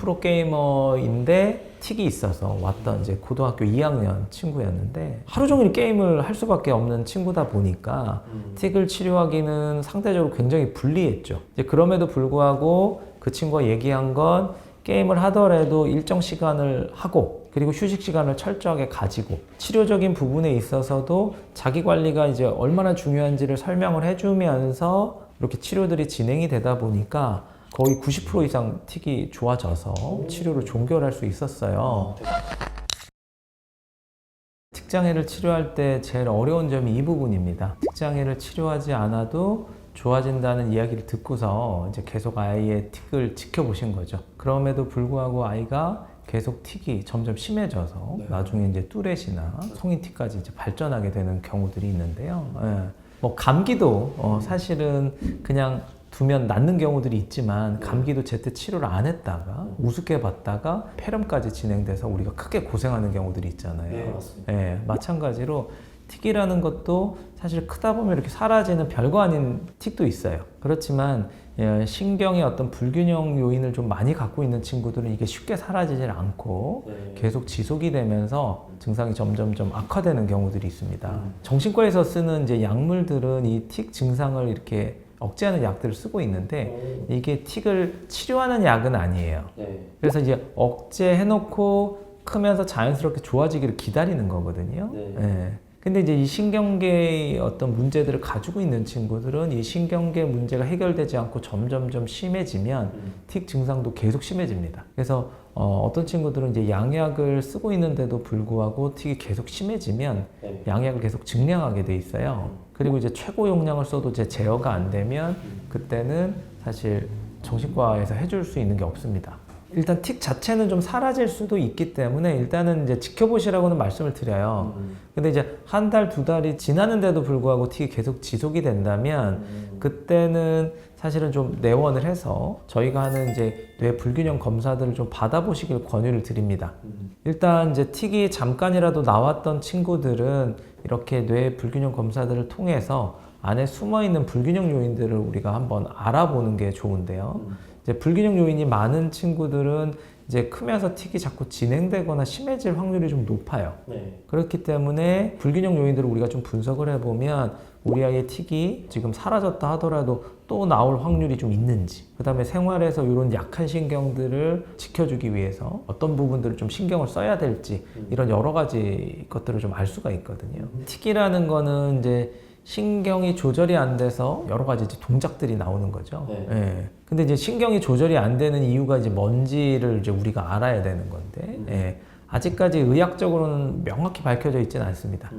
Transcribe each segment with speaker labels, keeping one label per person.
Speaker 1: 프로게이머인데 틱이 있어서 왔던 이제 고등학교 2학년 친구였는데 하루 종일 게임을 할 수밖에 없는 친구다 보니까 틱을 치료하기는 상대적으로 굉장히 불리했죠. 이제 그럼에도 불구하고 그 친구가 얘기한 건 게임을 하더라도 일정 시간을 하고 그리고 휴식 시간을 철저하게 가지고 치료적인 부분에 있어서도 자기 관리가 이제 얼마나 중요한지를 설명을 해주면서 이렇게 치료들이 진행이 되다 보니까 거의 90% 이상 틱이 좋아져서 치료를 종결할 수 있었어요. 틱장애를 치료할 때 제일 어려운 점이 이 부분입니다. 틱장애를 치료하지 않아도 좋아진다는 이야기를 듣고서 이제 계속 아이의 틱을 지켜보신 거죠. 그럼에도 불구하고 아이가 계속 틱이 점점 심해져서 나중에 이제 뚜렛이나 성인 틱까지 이제 발전하게 되는 경우들이 있는데요. 예. 뭐 감기도 사실은 그냥 두면 낫는 경우들이 있지만 감기도 제때 치료를 안 했다가 우습게 봤다가 폐렴까지 진행돼서 우리가 크게 고생하는 경우들이 있잖아요.
Speaker 2: 네, 맞습니다.
Speaker 1: 예, 마찬가지로 틱이라는 것도 사실 크다 보면 이렇게 사라지는 별거 아닌 틱도 있어요. 그렇지만 신경의 어떤 불균형 요인을 좀 많이 갖고 있는 친구들은 이게 쉽게 사라지질 않고 계속 지속이 되면서 증상이 점점 좀 악화되는 경우들이 있습니다. 정신과에서 쓰는 이제 약물들은 이 틱 증상을 이렇게 억제하는 약들을 쓰고 있는데 이게 틱을 치료하는 약은 아니에요. 그래서 이제 억제해놓고 크면서 자연스럽게 좋아지기를 기다리는 거거든요. 근데 이제 이 신경계의 어떤 문제들을 가지고 있는 친구들은 이 신경계 문제가 해결되지 않고 점점점 심해지면 틱 증상도 계속 심해집니다. 그래서 어떤 친구들은 이제 양약을 쓰고 있는데도 불구하고 틱이 계속 심해지면 양약을 계속 증량하게 돼 있어요. 그리고 이제 최고 용량을 써도 이제 제어가 안 되면 그때는 사실 정신과에서 해줄 수 있는 게 없습니다. 일단 틱 자체는 좀 사라질 수도 있기 때문에 일단은 이제 지켜보시라고는 말씀을 드려요. 근데 이제 한 달, 두 달이 지나는데도 불구하고 틱이 계속 지속이 된다면 그때는 사실은 좀 내원을 해서 저희가 하는 이제 뇌 불균형 검사들을 좀 받아보시길 권유를 드립니다. 일단 이제 틱이 잠깐이라도 나왔던 친구들은 이렇게 뇌 불균형 검사들을 통해서 안에 숨어있는 불균형 요인들을 우리가 한번 알아보는 게 좋은데요. 이제 불균형 요인이 많은 친구들은 이제 크면서 틱이 자꾸 진행되거나 심해질 확률이 좀 높아요. 그렇기 때문에 불균형 요인들을 우리가 좀 분석을 해보면 우리 아이의 틱이 지금 사라졌다 하더라도 또 나올 확률이 좀 있는지, 그 다음에 생활에서 이런 약한 신경들을 지켜주기 위해서 어떤 부분들을 좀 신경을 써야 될지 이런 여러 가지 것들을 좀 알 수가 있거든요. 틱이라는 거는 이제 신경이 조절이 안 돼서 여러 가지 이제 동작들이 나오는 거죠. 근데 이제 신경이 조절이 안 되는 이유가 이제 뭔지를 이제 우리가 알아야 되는 건데, 아직까지 의학적으로는 명확히 밝혀져 있지는 않습니다.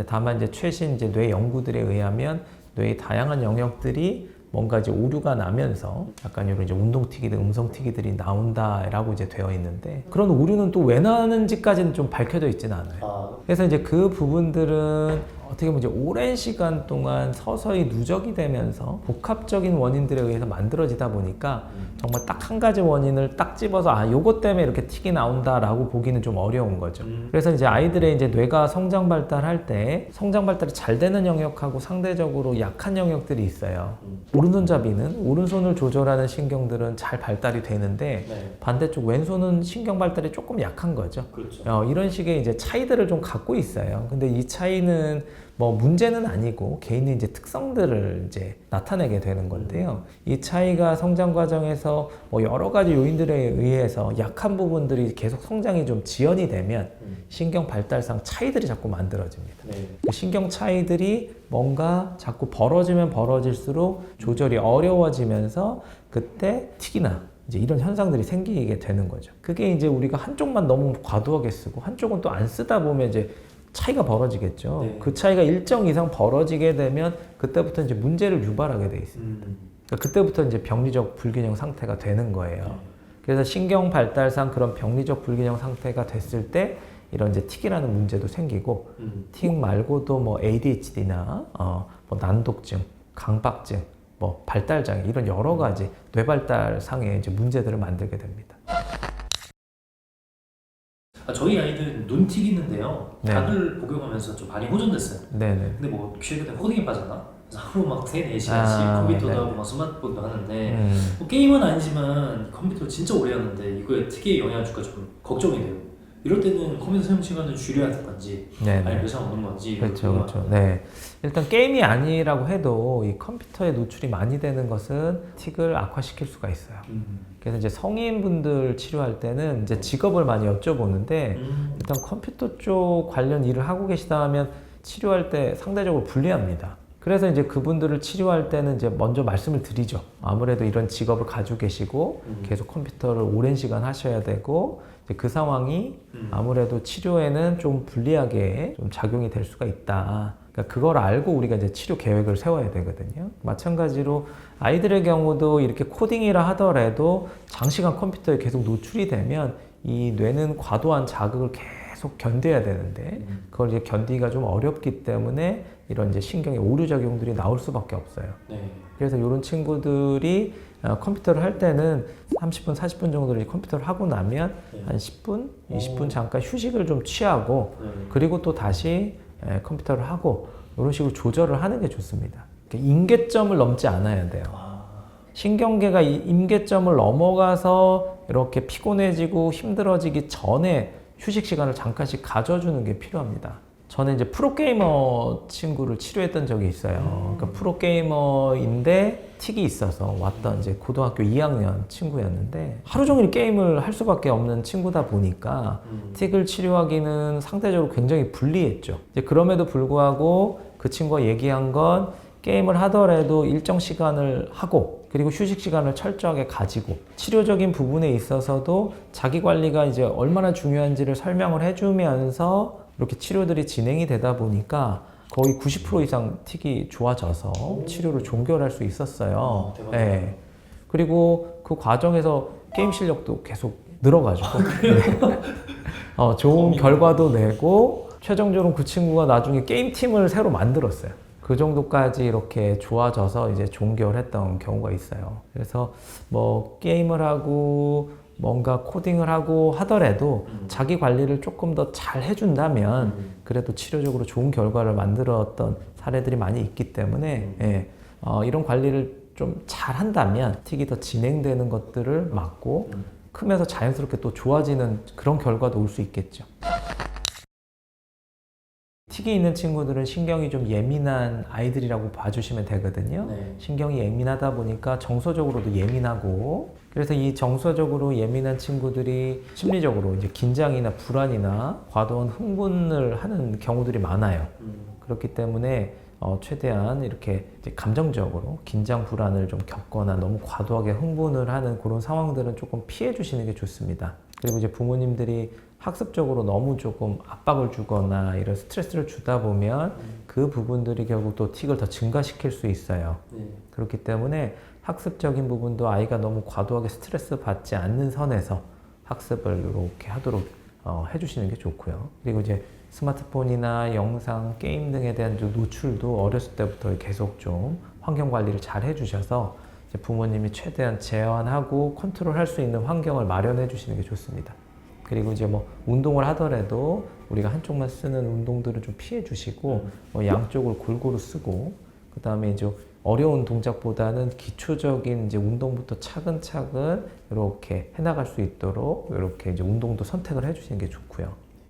Speaker 1: 다만 이제 최신 이제 뇌 연구들에 의하면 뇌의 다양한 영역들이 뭔가 이제 오류가 나면서 약간 이런 이제 운동특이들, 음성특이들이 나온다라고 이제 되어 있는데 그런 오류는 또 왜 나는지까지는 좀 밝혀져 있지는 않아요. 그래서 이제 그 부분들은 어떻게 보면 이제 오랜 시간 동안 서서히 누적이 되면서 복합적인 원인들에 의해서 만들어지다 보니까 정말 딱 한 가지 원인을 딱 집어서 요것 때문에 이렇게 틱이 나온다라고 보기는 좀 어려운 거죠. 그래서 이제 아이들의 이제 뇌가 성장 발달할 때 성장 발달이 잘 되는 영역하고 상대적으로 약한 영역들이 있어요. 오른손잡이는 오른손을 조절하는 신경들은 잘 발달이 되는데 반대쪽 왼손은 신경 발달이 조금 약한 거죠. 이런 식의 이제 차이들을 좀 갖고 있어요. 근데 이 차이는 뭐 문제는 아니고 개인의 이제 특성들을 이제 나타내게 되는 건데요. 이 차이가 성장 과정에서 뭐 여러 가지 요인들에 의해서 약한 부분들이 계속 성장이 좀 지연이 되면 신경 발달상 차이들이 자꾸 만들어집니다. 그 신경 차이들이 뭔가 자꾸 벌어지면 벌어질수록 조절이 어려워지면서 그때 틱이나 이제 이런 현상들이 생기게 되는 거죠. 그게 이제 우리가 한쪽만 너무 과도하게 쓰고 한쪽은 또 안 쓰다 보면 이제 차이가 벌어지겠죠. 그 차이가 일정 이상 벌어지게 되면 그때부터 이제 문제를 유발하게 돼 있습니다. 그러니까 그때부터 이제 병리적 불균형 상태가 되는 거예요. 그래서 신경 발달상 그런 병리적 불균형 상태가 됐을 때 이런 이제 틱이라는 문제도 생기고 틱 말고도 뭐 ADHD나 뭐 난독증, 강박증, 뭐 발달장애 이런 여러 가지 뇌발달상의 이제 문제들을 만들게 됩니다.
Speaker 2: 저희 아이들 눈틱 있는데요.
Speaker 1: 네.
Speaker 2: 약을 복용하면서 좀 많이 호전됐어요.
Speaker 1: 네네.
Speaker 2: 근데 뭐 최근에 호딩에 빠졌나? 그래서 하루 막 3-4시간씩 컴퓨터도
Speaker 1: 네.
Speaker 2: 하고 막 스마트폰도 하는데 뭐 게임은 아니지만 컴퓨터 진짜 오래 하는데 이거에 특히 영향을 줄까 좀 걱정이 돼요. 이럴 때는 컴퓨터 사용 시간을 줄여야 될 건지
Speaker 1: 네.
Speaker 2: 아니면 배상 오는 건지
Speaker 1: 그렇죠, 그렇죠. 네. 일단 게임이 아니라고 해도 이 컴퓨터에 노출이 많이 되는 것은 틱을 악화시킬 수가 있어요. 그래서 이제 성인분들 치료할 때는 이제 직업을 많이 여쭤보는데 일단 컴퓨터 쪽 관련 일을 하고 계시다 하면 치료할 때 상대적으로 불리합니다. 그래서 이제 그분들을 치료할 때는 이제 먼저 말씀을 드리죠. 아무래도 이런 직업을 가지고 계시고 계속 컴퓨터를 오랜 시간 하셔야 되고 이제 그 상황이 아무래도 치료에는 좀 불리하게 좀 작용이 될 수가 있다. 그러니까 그걸 알고 우리가 이제 치료 계획을 세워야 되거든요. 마찬가지로 아이들의 경우도 이렇게 코딩이라 하더라도 장시간 컴퓨터에 계속 노출이 되면 이 뇌는 과도한 자극을 계속 견뎌야 되는데 그걸 이제 견디기가 좀 어렵기 때문에 이런 이제 신경의 오류 작용들이 나올 수밖에 없어요.
Speaker 2: 네.
Speaker 1: 그래서 이런 친구들이 컴퓨터를 할 때는 30분, 40분 정도를 컴퓨터를 하고 나면 한 10분, 20분 잠깐 휴식을 좀 취하고 그리고 또 다시 컴퓨터를 하고 이런 식으로 조절을 하는 게 좋습니다. 임계점을 넘지 않아야 돼요. 신경계가 이 임계점을 넘어가서 이렇게 피곤해지고 힘들어지기 전에 휴식 시간을 잠깐씩 가져주는 게 필요합니다. 저는 이제 프로게이머 친구를 치료했던 적이 있어요. 그러니까 프로게이머인데 틱이 있어서 왔던 이제 고등학교 2학년 친구였는데 하루 종일 게임을 할 수밖에 없는 친구다 보니까 틱을 치료하기는 상대적으로 굉장히 불리했죠. 이제 그럼에도 불구하고 그 친구가 얘기한 건 게임을 하더라도 일정 시간을 하고 그리고 휴식 시간을 철저하게 가지고 치료적인 부분에 있어서도 자기 관리가 이제 얼마나 중요한지를 설명을 해주면서 이렇게 치료들이 진행이 되다 보니까 거의 90% 이상 틱이 좋아져서 치료를 종결할 수 있었어요. 네. 그리고 그 과정에서 게임 실력도 계속 늘어가지고 네. 좋은 결과도 내고 최종적으로 그 친구가 나중에 게임 팀을 새로 만들었어요. 그 정도까지 이렇게 좋아져서 이제 종결했던 경우가 있어요. 그래서 뭐 게임을 하고 뭔가 코딩을 하고 하더라도 자기 관리를 조금 더 잘 해준다면 그래도 치료적으로 좋은 결과를 만들었던 사례들이 많이 있기 때문에 예, 이런 관리를 좀 잘 한다면 틱이 더 진행되는 것들을 막고 크면서 자연스럽게 또 좋아지는 그런 결과도 올 수 있겠죠. 틱이 있는 친구들은 신경이 좀 예민한 아이들이라고 봐주시면 되거든요.
Speaker 2: 네.
Speaker 1: 신경이 예민하다 보니까 정서적으로도 예민하고 그래서 이 정서적으로 예민한 친구들이 심리적으로 이제 긴장이나 불안이나 과도한 흥분을 하는 경우들이 많아요. 그렇기 때문에 최대한 이렇게 이제 감정적으로 긴장 불안을 좀 겪거나 너무 과도하게 흥분을 하는 그런 상황들은 조금 피해 주시는 게 좋습니다. 그리고 이제 부모님들이 학습적으로 너무 조금 압박을 주거나 이런 스트레스를 주다 보면 그 부분들이 결국 또 틱을 더 증가시킬 수 있어요. 그렇기 때문에 학습적인 부분도 아이가 너무 과도하게 스트레스 받지 않는 선에서 학습을 이렇게 하도록 해주시는 게 좋고요. 그리고 이제 스마트폰이나 영상, 게임 등에 대한 노출도 어렸을 때부터 계속 좀 환경 관리를 잘 해주셔서 이제 부모님이 최대한 제한하고 컨트롤할 수 있는 환경을 마련해 주시는 게 좋습니다. 그리고 이제 뭐 운동을 하더라도 우리가 한쪽만 쓰는 운동들은 좀 피해 주시고 양쪽을 골고루 쓰고 그 다음에 이제 어려운 동작보다는 기초적인 이제 운동부터 차근차근 이렇게 해나갈 수 있도록 이렇게 이제 운동도 선택을 해주시는 게 좋고요.